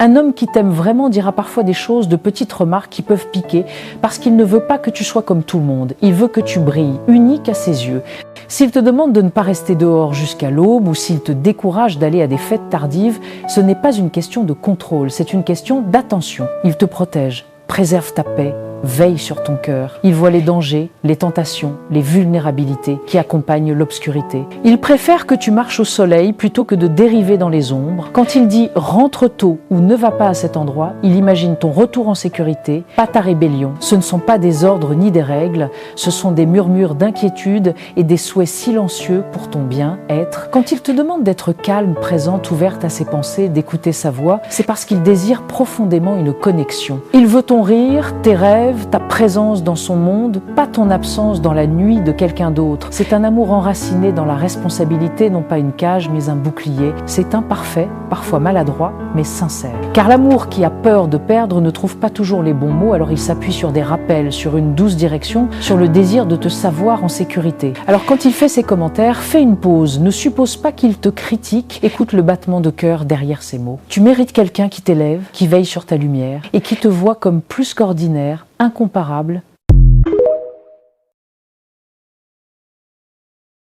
Un homme qui t'aime vraiment dira parfois des choses, de petites remarques qui peuvent piquer, parce qu'il ne veut pas que tu sois comme tout le monde. Il veut que tu brilles, unique à ses yeux. S'il te demande de ne pas rester dehors jusqu'à l'aube ou s'il te décourage d'aller à des fêtes tardives, ce n'est pas une question de contrôle, c'est une question d'attention. Il te protège, préserve ta paix, veille sur ton cœur. Il voit les dangers, les tentations, les vulnérabilités qui accompagnent l'obscurité. Il préfère que tu marches au soleil plutôt que de dériver dans les ombres. Quand il dit « rentre tôt » ou « ne va pas à cet endroit », il imagine ton retour en sécurité, pas ta rébellion. Ce ne sont pas des ordres ni des règles, ce sont des murmures d'inquiétude et des souhaits silencieux pour ton bien-être. Quand il te demande d'être calme, présente, ouverte à ses pensées, d'écouter sa voix, c'est parce qu'il désire profondément une connexion. Il veut ton rire, tes rêves, ta présence dans son monde, pas ton absence dans la nuit de quelqu'un d'autre. C'est un amour enraciné dans la responsabilité, non pas une cage, mais un bouclier. C'est imparfait, parfois maladroit, mais sincère. Car l'amour qui a peur de perdre ne trouve pas toujours les bons mots, alors il s'appuie sur des rappels, sur une douce direction, sur le désir de te savoir en sécurité. Alors quand il fait ses commentaires, fais une pause, ne suppose pas qu'il te critique, écoute le battement de cœur derrière ses mots. Tu mérites quelqu'un qui t'élève, qui veille sur ta lumière et qui te voit comme plus qu'ordinaire, incomparable,